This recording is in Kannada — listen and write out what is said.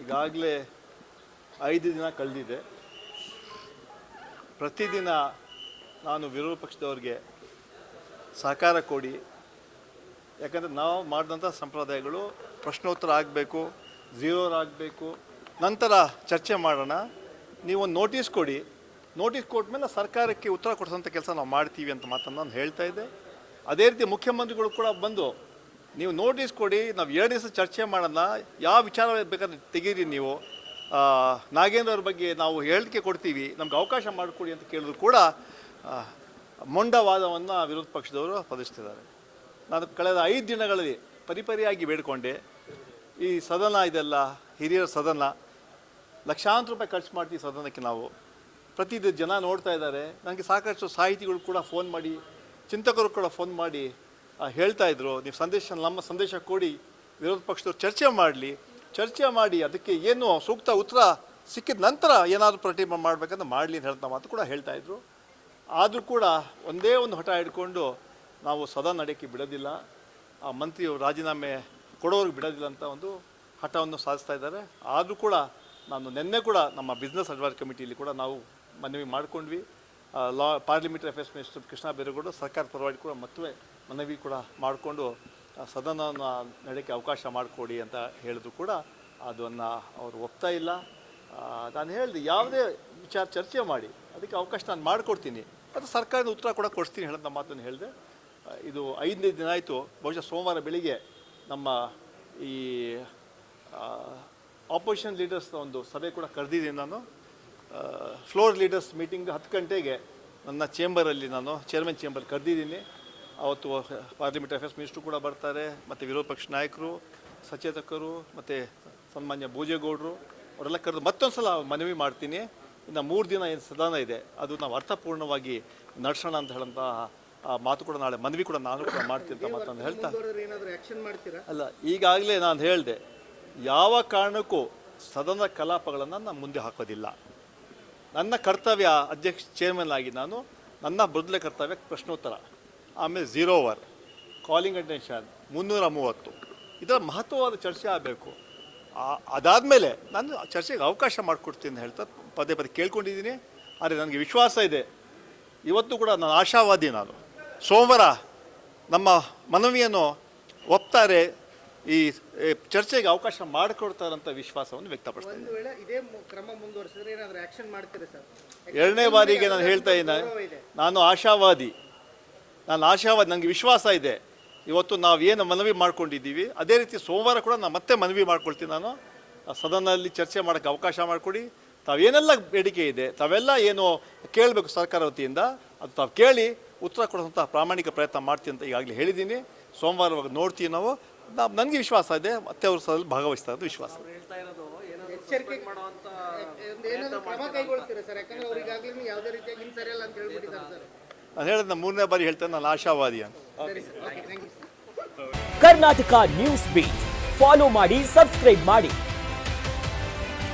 ಈಗಾಗಲೇ 5 ದಿನ ಕಳೆದಿದೆ. ಪ್ರತಿದಿನ ನಾನು ವಿರೋಧ ಪಕ್ಷದವ್ರಿಗೆ ಸಹಕಾರ ಕೊಡಿ, ಯಾಕಂದರೆ ನಾವು ಮಾಡಿದಂಥ ಸಂಪ್ರದಾಯಗಳು ಪ್ರಶ್ನೋತ್ತರ ಆಗಬೇಕು, ಝೀರೋರ್ ಆಗಬೇಕು, ನಂತರ ಚರ್ಚೆ ಮಾಡೋಣ. ನೀವೊಂದು ನೋಟಿಸ್ ಕೊಡಿ, ನೋಟಿಸ್ ಕೊಟ್ಟ ಮೇಲೆ ಸರ್ಕಾರಕ್ಕೆ ಉತ್ತರ ಕೊಡಿಸೋಂಥ ಕೆಲಸ ನಾವು ಮಾಡ್ತೀವಿ ಅಂತ ಮಾತನ್ನು ನಾನು ಹೇಳ್ತಾ ಇದ್ದೆ. ಅದೇ ರೀತಿ ಮುಖ್ಯಮಂತ್ರಿಗಳು ಕೂಡ ಬಂದು ನೀವು ನೋಟಿಸ್ ಕೊಡಿ, ನಾವು 2 ದಿವಸ ಚರ್ಚೆ ಮಾಡೋಣ, ಯಾವ ವಿಚಾರ ಬೇಕಾದ್ರೆ ತೆಗೀರಿ, ನೀವು ನಾಗೇಂದ್ರ ಅವ್ರ ಬಗ್ಗೆ ನಾವು ಹೇಳಿಕೆ ಕೊಡ್ತೀವಿ, ನಮ್ಗೆ ಅವಕಾಶ ಮಾಡಿಕೊಡಿ ಅಂತ ಕೇಳಿದ್ರು ಕೂಡ ಮೊಂಡವಾದವನ್ನು ವಿರೋಧ ಪಕ್ಷದವರು ಪದಿಸ್ತಿದ್ದಾರೆ. ನಾನು ಕಳೆದ 5 ದಿನಗಳಲ್ಲಿ ಪರಿಪರಿಯಾಗಿ ಬೇಡಿಕೊಂಡೆ, ಈ ಸದನ ಇದೆಲ್ಲ ಹಿರಿಯರ ಸದನ, ಲಕ್ಷಾಂತರ ರೂಪಾಯಿ ಖರ್ಚು ಮಾಡ್ತೀವಿ ಸದನಕ್ಕೆ ನಾವು, ಪ್ರತಿದಿನ ಜನ ನೋಡ್ತಾ ಇದ್ದಾರೆ. ನನಗೆ ಸಾಕಷ್ಟು ಸಾಹಿತಿಗಳು ಕೂಡ ಫೋನ್ ಮಾಡಿ, ಚಿಂತಕರು ಕೂಡ ಫೋನ್ ಮಾಡಿ ಹೇಳ್ತಾಯಿದ್ರು, ನೀವು ನಮ್ಮ ಸಂದೇಶ ಕೊಡಿ, ವಿರೋಧ ಪಕ್ಷದವ್ರು ಚರ್ಚೆ ಮಾಡಿ ಅದಕ್ಕೆ ಏನು ಸೂಕ್ತ ಉತ್ತರ ಸಿಕ್ಕಿದ ನಂತರ ಏನಾದರೂ ಪ್ರತಿಭಟನೆ ಮಾಡಬೇಕಂತ ಮಾಡಲಿ ಅಂತ ಹೇಳ್ತಾ ಮಾತು ಕೂಡ ಹೇಳ್ತಾಯಿದ್ರು. ಆದರೂ ಕೂಡ ಒಂದೇ ಒಂದು ಹಠ ಹಿಡ್ಕೊಂಡು ನಾವು ಸದನ ನಡೆಯೋಕ್ಕೆ ಬಿಡೋದಿಲ್ಲ, ಆ ಮಂತ್ರಿಯವರು ರಾಜೀನಾಮೆ ಕೊಡೋರಿಗೆ ಬಿಡೋದಿಲ್ಲ ಅಂತ ಒಂದು ಹಠವನ್ನು ಸಾಧಿಸ್ತಾ ಇದ್ದಾರೆ. ಆದರೂ ಕೂಡ ನಾನು ನಿನ್ನೆ ಕೂಡ ನಮ್ಮ ಬಿಸ್ನೆಸ್ ಅಡ್ವೈಸರಿ ಕಮಿಟಿಯಲ್ಲಿ ಕೂಡ ನಾವು ಮನವಿ ಮಾಡಿಕೊಂಡ್ವಿ. ಪಾರ್ಲಿಮೆಂಟರಿ ಅಫೇರ್ಸ್ ಮಿನಿಸ್ಟರ್ ಕೃಷ್ಣ ಬೈರೇಗೌಡರು ಸರ್ಕಾರ ಪರವಾಗಿ ಕೂಡ ಮತ್ತೆ ಮನವಿ ಕೂಡ ಮಾಡಿಕೊಂಡು ಸದನವನ್ನು ನಡೆಯೋಕ್ಕೆ ಅವಕಾಶ ಮಾಡಿಕೊಡಿ ಅಂತ ಹೇಳಿದ್ರು ಕೂಡ ಅದನ್ನು ಅವರು ಒಪ್ತಾ ಇಲ್ಲ. ನಾನು ಹೇಳಿದೆ, ಯಾವುದೇ ವಿಚಾರ ಚರ್ಚೆ ಮಾಡಿ ಅದಕ್ಕೆ ಅವಕಾಶ ನಾನು ಮಾಡಿಕೊಡ್ತೀನಿ, ಅದು ಸರ್ಕಾರದ ಉತ್ತರ ಕೂಡ ಕೊಡಿಸ್ತೀನಿ ಹೇಳೋಂಥ ಮಾತನ್ನು ಹೇಳಿದೆ. ಇದು 5ನೇ ದಿನ ಆಯಿತು. ಬಹುಶಃ ಸೋಮವಾರ ಬೆಳಿಗ್ಗೆ ನಮ್ಮ ಈ ಆಪೋಸಿಷನ್ ಲೀಡರ್ಸ್ನ ಒಂದು ಸಭೆ ಕೂಡ ಕರೆದಿದ್ದೀನಿ ನಾನು. ಫ್ಲೋರ್ ಲೀಡರ್ಸ್ ಮೀಟಿಂಗ್ 10 ಗಂಟೆಗೆ ನನ್ನ ಚೇಂಬರಲ್ಲಿ, ನಾನು ಚೇರ್ಮನ್ ಚೇಂಬರ್ ಕರೆದಿದ್ದೀನಿ. ಅವತ್ತು ಪಾರ್ಲಿಮೆಂಟ್ ಅಫೇರ್ಸ್ ಮಿನಿಸ್ಟ್ರು ಕೂಡ ಬರ್ತಾರೆ, ಮತ್ತು ವಿರೋಧ ಪಕ್ಷ ನಾಯಕರು, ಸಚೇತಕರು, ಮತ್ತು ಸನ್ಮಾನ್ಯ ಭೋಜೇಗೌಡರು ಅವರೆಲ್ಲ ಕರೆದು ಮತ್ತೊಂದು ಸಲ ಮನವಿ ಮಾಡ್ತೀನಿ. ಇನ್ನು 3 ದಿನ ಏನು ಸದನ ಇದೆ ಅದು ನಾವು ಅರ್ಥಪೂರ್ಣವಾಗಿ ನಡೆಸೋಣ ಅಂತ ಹೇಳೋಂಥ ಮಾತು ಕೂಡ ನಾಳೆ ಮನವಿ ಕೂಡ ನಾನು ಕೂಡ ಮಾಡ್ತೀನಿ ಅಂತ ಮಾತನ್ನು ಹೇಳ್ತಾ ಅಲ್ಲ, ಈಗಾಗಲೇ ನಾನು ಹೇಳಿದೆ, ಯಾವ ಕಾರಣಕ್ಕೂ ಸದನ ಕಲಾಪಗಳನ್ನು ನಾನು ಮುಂದೆ ಹಾಕೋದಿಲ್ಲ. ನನ್ನ ಕರ್ತವ್ಯ ಚೇರ್ಮನ್ ಆಗಿ ನನ್ನ ಮೊದಲೇ ಕರ್ತವ್ಯ ಪ್ರಶ್ನೋತ್ತರ, ಆಮೇಲೆ 0 ಓವರ್, ಕಾಲಿಂಗ್ ಅಟೆನ್ಷನ್ 330, ಇದರ ಮಹತ್ವವಾದ ಚರ್ಚೆ ಆಗಬೇಕು. ಅದಾದಮೇಲೆ ನಾನು ಚರ್ಚೆಗೆ ಅವಕಾಶ ಮಾಡಿಕೊಡ್ತೀನಿ ಅಂತ ಹೇಳ್ತಾ ಪದೇ ಕೇಳ್ಕೊಂಡಿದ್ದೀನಿ. ಆದರೆ ನನಗೆ ವಿಶ್ವಾಸ ಇದೆ, ಇವತ್ತು ಕೂಡ ನಾನು ಆಶಾವಾದಿ. ನಾನು ಸೋಮವಾರ ನಮ್ಮ ಮನವಿಯನ್ನು ಒಪ್ತಾರೆ, ಈ ಚರ್ಚೆಗೆ ಅವಕಾಶ ಮಾಡಿಕೊಡ್ತಾರಂಥ ವಿಶ್ವಾಸವನ್ನು ವ್ಯಕ್ತಪಡಿಸ್ತೀನಿ. 2ನೇ ಬಾರಿಗೆ ನಾನು ಹೇಳ್ತಾ ಇದ್ದೀನಿ, ನಾನು ಆಶಾವಾದಿ, ನನಗೆ ವಿಶ್ವಾಸ ಇದೆ. ಇವತ್ತು ನಾವೇನು ಮನವಿ ಮಾಡ್ಕೊಂಡಿದ್ದೀವಿ ಅದೇ ರೀತಿ ಸೋಮವಾರ ಕೂಡ ನಾನು ಮತ್ತೆ ಮನವಿ ಮಾಡ್ಕೊಳ್ತೀನಿ. ನಾನು ಸದನದಲ್ಲಿ ಚರ್ಚೆ ಮಾಡೋಕ್ಕೆ ಅವಕಾಶ ಮಾಡಿಕೊಡಿ, ತಾವೇನೆಲ್ಲ ಬೇಡಿಕೆ ಇದೆ ತಾವೆಲ್ಲ ಏನು ಕೇಳಬೇಕು ಸರ್ಕಾರ ವತಿಯಿಂದ ಅದು ತಾವು ಕೇಳಿ ಉತ್ತರ ಕೊಡುವಂಥ ಪ್ರಾಮಾಣಿಕ ಪ್ರಯತ್ನ ಮಾಡ್ತೀನಿ ಅಂತ ಈಗಾಗಲೇ ಹೇಳಿದ್ದೀನಿ. ಸೋಮವಾರವಾಗ ನೋಡ್ತೀವಿ ನಾವು. ನನಗೆ ವಿಶ್ವಾಸ ಇದೆ, ಮತ್ತೆ ಅವರು ಸದಲ್ಲಿ ಭಾಗವಹಿಸ್ತಾ ಇರೋದು ವಿಶ್ವಾಸ. ನಾನು ಹೇಳಿದ 3ನೇ ಬಾರಿ ಹೇಳ್ತೇನೆ, ನಾನು ಆಶಾವಾದಿ ಅಂತ. ಕರ್ನಾಟಕ ನ್ಯೂಸ್ ಬೀಟ್ ಫಾಲೋ ಮಾಡಿ, ಸಬ್ಸ್ಕ್ರೈಬ್ ಮಾಡಿ.